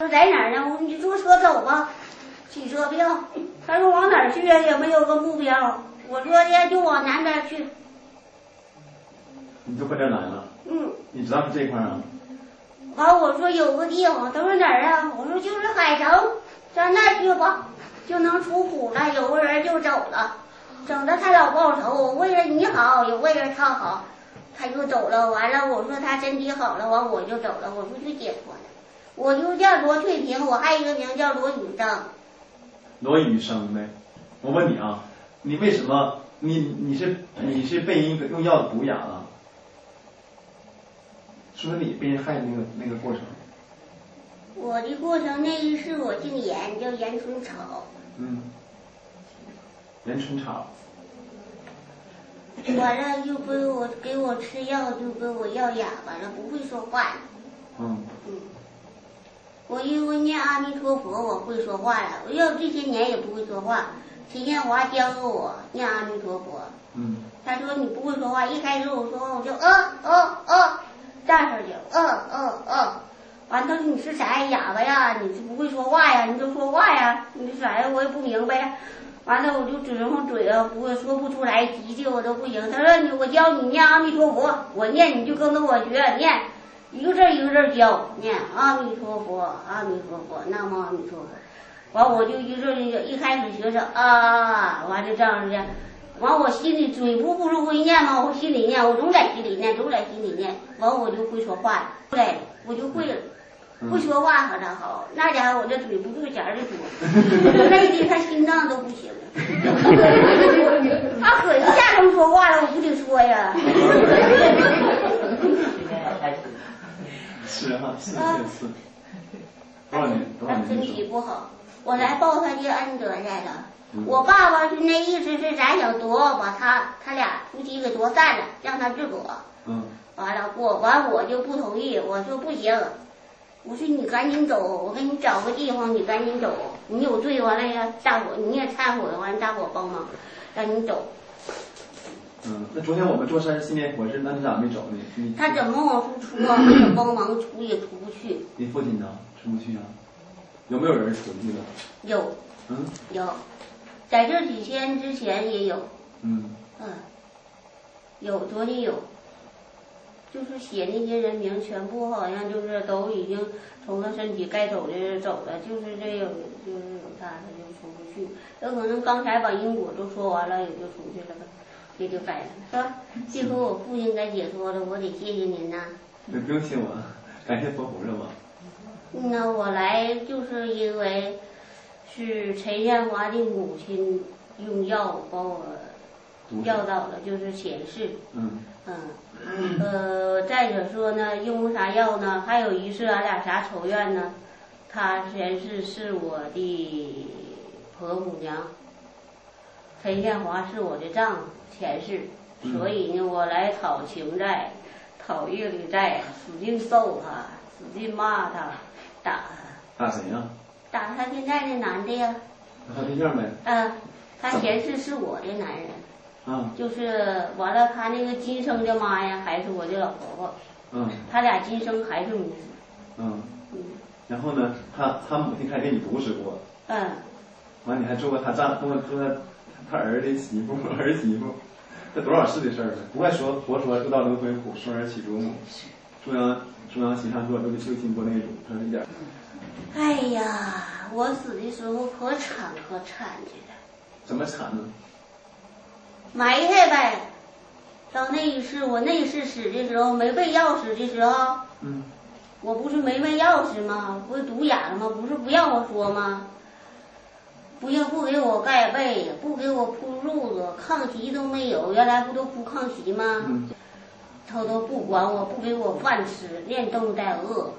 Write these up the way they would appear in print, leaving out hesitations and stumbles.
说在哪儿呢？我说你坐车走吧，取车票。他说往哪儿去啊？也没有个目标。我说的就往南边去。你就奔这来了？你知道是这块啊？完我说有个地方，他说哪儿啊？我说就是海城，上那去吧，就能出府了。有个人就走了，整的他老报仇，我为了你好，也为了他好，他就走了。完了，我说他身体好了，完我就走了，我说就解脱了。我就叫罗翠萍，我还有一个名叫罗雨生。罗雨生呗。我问你啊，你为什么你是被用药毒哑了？说说你被人害的那个过程。我的过程那一世我姓严，叫严春草。严春草。完了就给我吃药，就给我药哑巴了，不会说话了。我因为念阿弥陀佛，我会说话了。我要这些年也不会说话。陈建华教给我念阿弥陀佛。他说你不会说话，一开始我说话我就大声就完他说你是啥呀？哑巴呀？你是不会说话呀？你都说话呀？你是啥呀？我也不明白。完了我就指上嘴啊，不会说不出来，急气我都不行。他说我教你念阿弥陀佛，我念你就跟着我学念，一个字一个字教，念阿弥陀佛，阿弥陀佛，南无阿弥陀佛。完我就一个一开始学着完了这样的。完我心里嘴不是会念吗？我心里念，我总在心里念，完我就会说话了，对，我就会了。不说话可咋好？那家伙我这嘴不对前的说，累的他心脏都不行了。他可一下能说话了，我不得说呀。是啊，是。多少年？他身体不好，我来报他的恩德来了。我爸爸是那意思是咱想夺，把他俩夫妻给夺散了，让他自个。完了我就不同意，我说不行。我说你赶紧走，我给你找个地方，你赶紧走。你有罪完了呀，大伙你也忏悔完，大伙帮忙，让你走。那昨天我们做生日纪念活是，那你咋没走呢？他怎么往出出啊？我也帮忙出也出不去。你父亲呢？出不去啊？有没有人出去的？有。有，在这几天之前也有。有，昨天有。就是写那些人名，全部好像就是都已经从他身体该走的走了，就是这有他就出不去。有可能刚才把因果都说完了，也就出去了吧，也就改了，是吧？这回我父亲该解脱了，我得谢谢您呐。不用谢我，感谢佛菩萨吧。那我来就是因为是陈建华的母亲用药把我药倒了，就是前世。再者说呢，用啥药呢？还有一世俺俩啥仇怨呢？他前世是我的婆母娘，陈建华是我的丈夫前世，所以呢，我来讨情债，讨业力债，使劲揍他，使劲骂他，打他。打谁呀？打他现在的男的呀。打他对象呗。他前世是我的男人。就是完了，他那个今生的妈呀，还是我的老婆婆。他俩今生还是母子。然后呢，他母亲还给你毒死过。完你还做过他儿子媳妇儿媳妇，这多少世的事儿呢？不怪说佛说六道轮回苦，生而起诸母。中央西上座都是修行过那种，这是一点。哎呀，我死的时候可惨的了。怎么惨呢？埋汰呗。到那一世，我那一世死的时候，没被药死的时候，我不是没被药死吗？不是毒哑了吗？不是不让我说吗？不给我盖被，不给我铺褥子，炕席都没有。原来不都铺炕席吗？他都不管我，不给我饭吃，连冻带饿。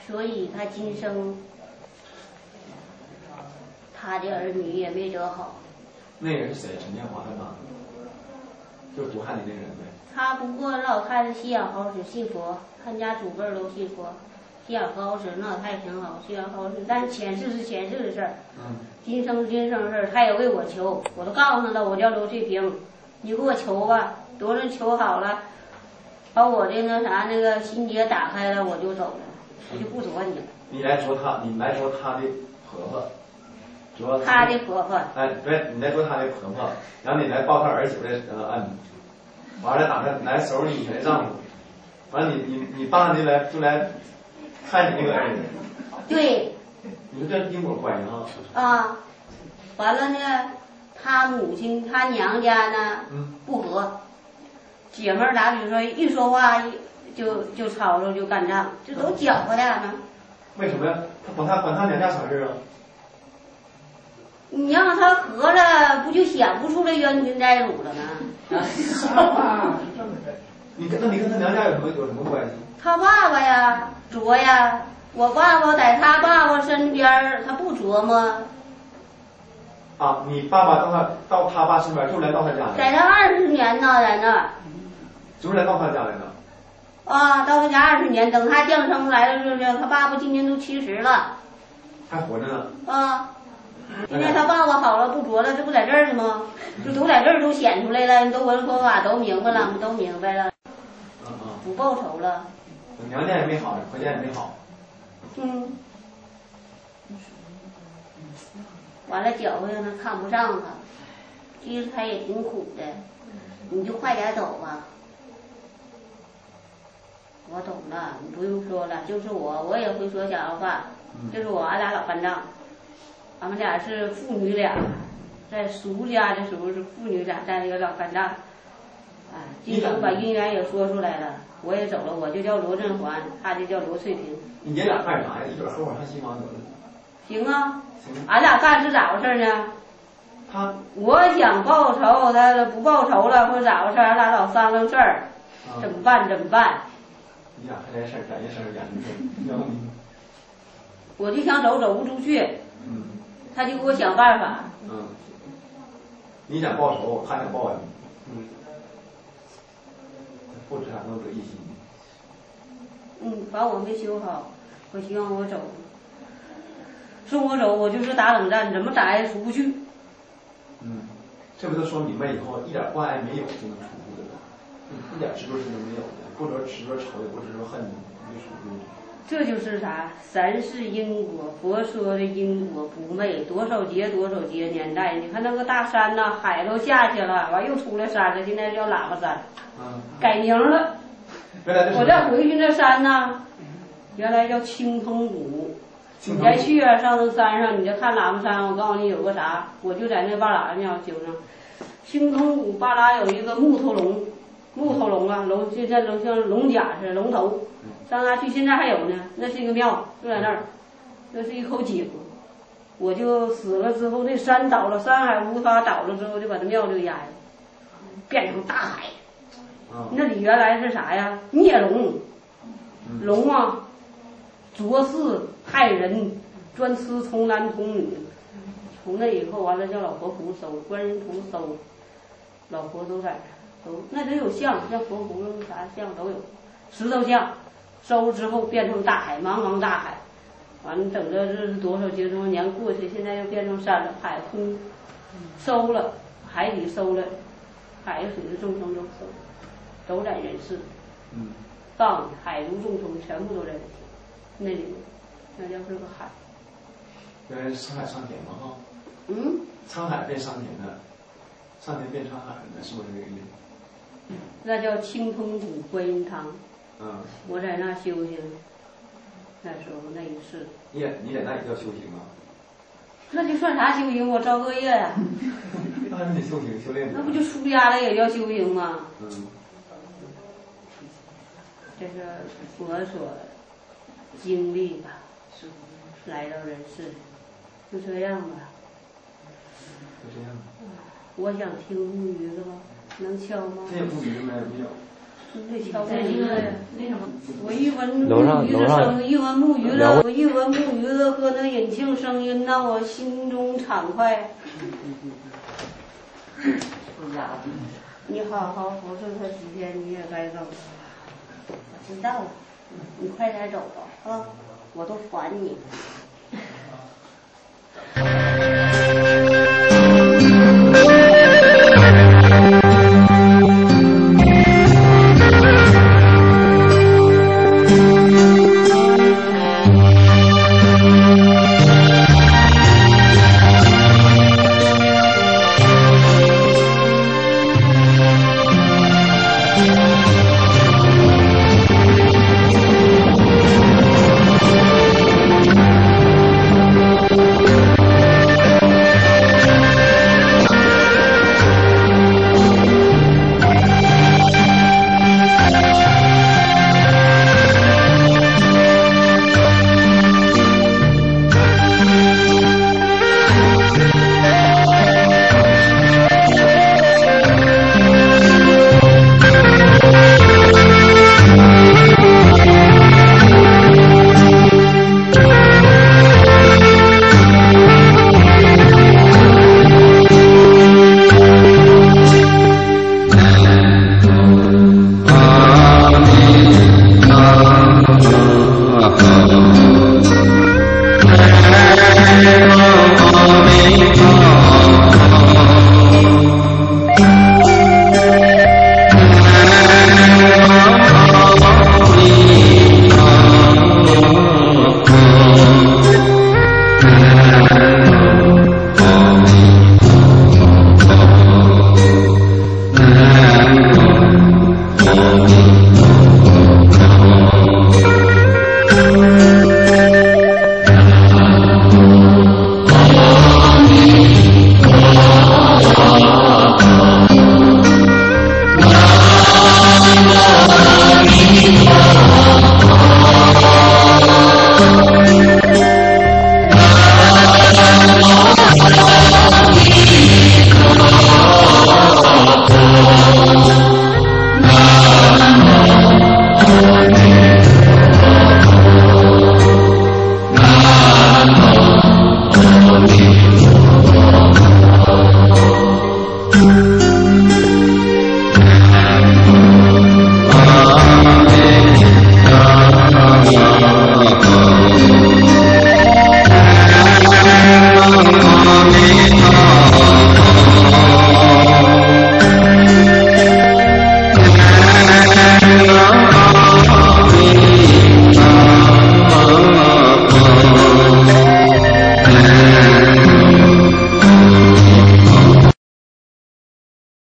所以他今生，他的儿女也没得好。那人是谁？陈建华的妈，就是毒害你那人呗。他不过老太太信仰好使，信佛，他家祖辈都信佛，信仰好使，那老太太挺好，信仰好使。但前世是前世的事儿，今生的事儿，他也为我求，我都告诉他了，我叫刘翠萍，你给我求吧，多人求好了，把我的那个心结打开了，我就走了。我就不啄你了。你来啄他的婆婆，啄他的婆婆。哎，对，你来啄他的婆婆，然后你来抱他儿媳妇的按，完了打他来收拾你的丈夫，完了你爸就来看你那个儿子。对。你说这因果关系啊？啊，完了呢，他母亲他娘家呢，不和，姐妹俩比如说一说话就吵吵就干仗，这都搅和俩呢。为什么呀？他管他娘家啥事啊？你让他和了，不就显不出来冤亲债主了吗？你跟他娘家有什么关系？他爸爸呀，琢呀。我爸爸在他爸爸身边，他不琢磨。啊，你爸爸到他爸身边，就来到他家来。在他20年呢，在那儿。就是来到他家来的。啊，到他家20年，等他降生来了，他爸爸今年都70了。还活着呢。啊，现在他爸爸好了，不琢了，这不在这儿呢吗？就都在这儿都显出来了，你都闻佛法都明白了，我们都明白了。不报仇了。娘家也没好，婆家也没好。完了搅和让他看不上他，其实他也挺苦的，你就快点走吧。我懂了，你不用说了，就是我也会说小话，就是俺俩老干仗，俺们俩是父女俩，在俗家的时候是父女俩在一个老干仗，今天把姻缘也说出来了，我也走了，我就叫罗振环，他就叫罗翠萍。你爷俩干啥呀？一会儿合伙上西方得了。行啊，俺俩干是咋回事呢？我想报仇，他不报仇了，或者咋回事？俺俩老商量事儿，怎么办？你俩还来事儿，咱这事儿严重。我就想走不出去，他就给我想办法。你想报仇，他想报恩。不知俩都得一心。反正我没修好，我希望我走。送我走，我就是打冷战，怎么打也出不去。这不都说明白以后，一点关爱没有就能出去的了，一点执着心都没有的，不执着仇，也不执着恨，就出去。这就是啥？三世因果，佛说的因果不昧，多少劫年代。你看那个大山呐，海都下去了，完又出来山了，现在叫喇嘛山，改名了。我再回去那山呐，原来叫青铜谷。你再去上那山上，你就看喇嘛山。我告诉你有个啥，我就在那巴拉庙修上。青铜谷巴拉有一个木头龙啊，龙就像龙甲似的，龙头。上那去现在还有呢，那是一个庙，就在那儿，那是一口井。我就死了之后，那山倒了，山海无法倒了之后，就把那庙就压下，变成大海。那里原来是啥呀？孽龙，龙啊，浊世害人，专吃童男童女。从那以后完了叫老佛菩收，观音菩收，老佛都在都那得有像佛菩萨啥像都有，石头像，收之后变成大海，茫茫大海。完了等着这是多少劫多少年过去，现在又变成山了，海空收了，海底收了，海水的众生都收，都在人世。藏海陆众生全部都在那里面，那叫是个海。原来是沧海桑田嘛哈。沧海变桑田的，桑田变沧海的，是不是这个意思？那叫青铜谷观音堂。我在那修行，那时候那一世。你在那也叫修行啊？那就算啥修行？我造恶业呀。那还得修行修炼。那不就出家了也叫修行吗？这是佛所经历吧，来到人世，就这样吧。就这样。我想听木鱼了吗？能敲吗？这木鱼没有。你得敲木鱼了呀！我一闻木鱼的声音，一闻木鱼的和那引磬声音，让我心中畅快。你好好服侍他几天，你也该走了。我知道了，你快点走吧啊！我都烦你。